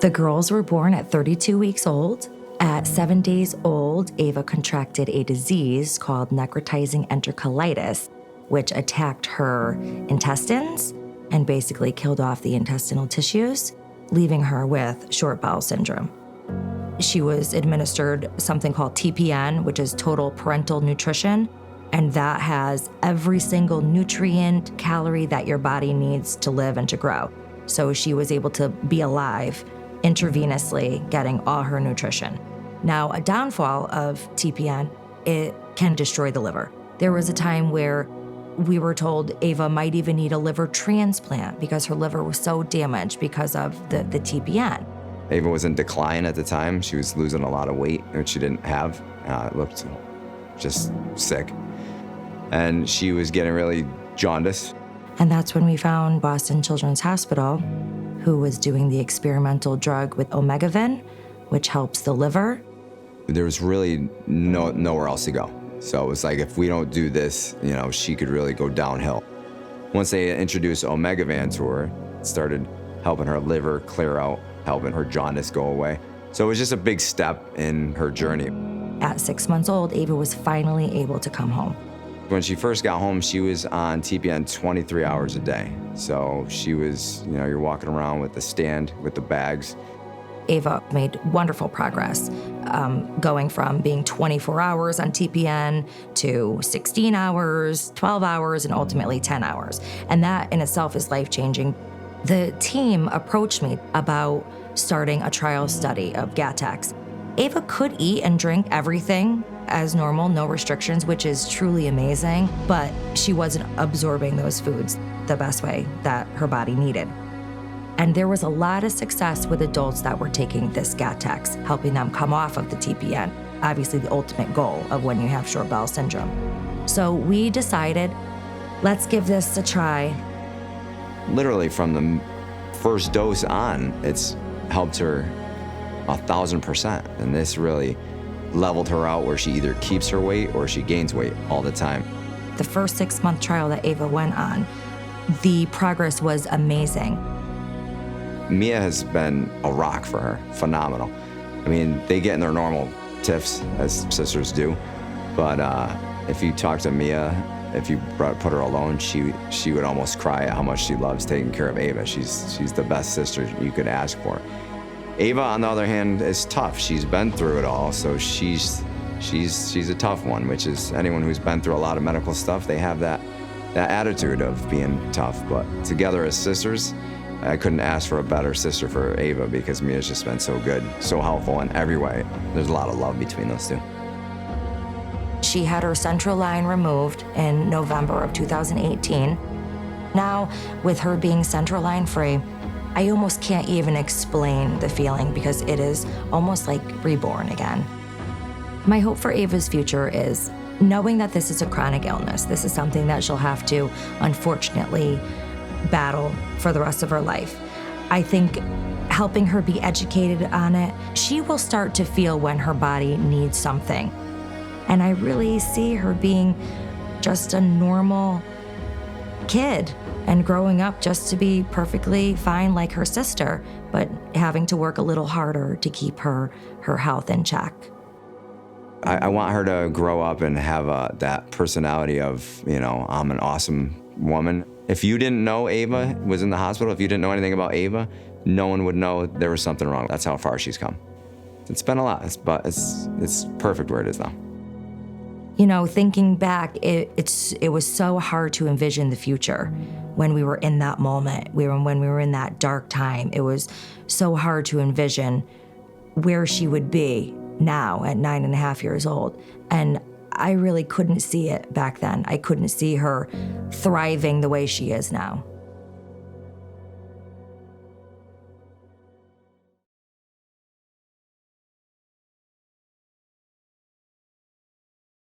The girls were born at 32 weeks old. At 7 days old, Ava contracted a disease called necrotizing enterocolitis, which attacked her intestines and basically killed off the intestinal tissues, leaving her with short bowel syndrome. She was administered something called TPN, which is total parental nutrition, and that has every single nutrient, calorie that your body needs to live and to grow. So she was able to be alive intravenously, getting all her nutrition. Now, a downfall of TPN, it can destroy the liver. There was a time where we were told Ava might even need a liver transplant because her liver was so damaged because of the TPN. Ava was in decline at the time. She was losing a lot of weight, which she didn't have. It looked just sick. And she was getting really jaundiced. And that's when we found Boston Children's Hospital, who was doing the experimental drug with Omegavin, which helps the liver. There was really nowhere else to go. So it was like, if we don't do this, she could really go downhill. Once they introduced Omegavin to her, it started helping her liver clear out, helping her jaundice go away. So it was just a big step in her journey. At 6 months old, Ava was finally able to come home. When she first got home, she was on TPN 23 hours a day. So she was, you're walking around with the stand, with the bags. Ava made wonderful progress, going from being 24 hours on TPN to 16 hours, 12 hours, and ultimately 10 hours. And that in itself is life-changing. The team approached me about starting a trial study of Gattex. Ava could eat and drink everything as normal, no restrictions, which is truly amazing, but she wasn't absorbing those foods the best way that her body needed. And there was a lot of success with adults that were taking this Gattex, helping them come off of the TPN, obviously the ultimate goal of when you have short bowel syndrome. So we decided, let's give this a try. Literally from the first dose on, it's helped her 1,000%. And this really leveled her out where she either keeps her weight or she gains weight all the time. The first 6-month trial that Ava went on, the progress was amazing. Mia has been a rock for her, phenomenal. I mean, they get in their normal tiffs, as sisters do, but if you talk to Mia, if you put her alone, she would almost cry at how much she loves taking care of Ava. She's the best sister you could ask for. Ava, on the other hand, is tough. She's been through it all, so she's a tough one, which is anyone who's been through a lot of medical stuff, they have that attitude of being tough. But together as sisters, I couldn't ask for a better sister for Ava because Mia's just been so good, so helpful in every way. There's a lot of love between those two. She had her central line removed in November of 2018. Now, with her being central line free, I almost can't even explain the feeling because it is almost like reborn again. My hope for Ava's future is knowing that this is a chronic illness. This is something that she'll have to, unfortunately, battle for the rest of her life. I think helping her be educated on it, she will start to feel when her body needs something. And I really see her being just a normal kid and growing up just to be perfectly fine like her sister, but having to work a little harder to keep her health in check. I want her to grow up and have that personality of, I'm an awesome woman. If you didn't know Ava was in the hospital, if you didn't know anything about Ava, no one would know there was something wrong. That's how far she's come. It's been a lot, but it's perfect where it is now. Thinking back, it was so hard to envision the future when we were in that moment, when we were in that dark time. It was so hard to envision where she would be now at 9.5 years old. And I really couldn't see it back then. I couldn't see her thriving the way she is now.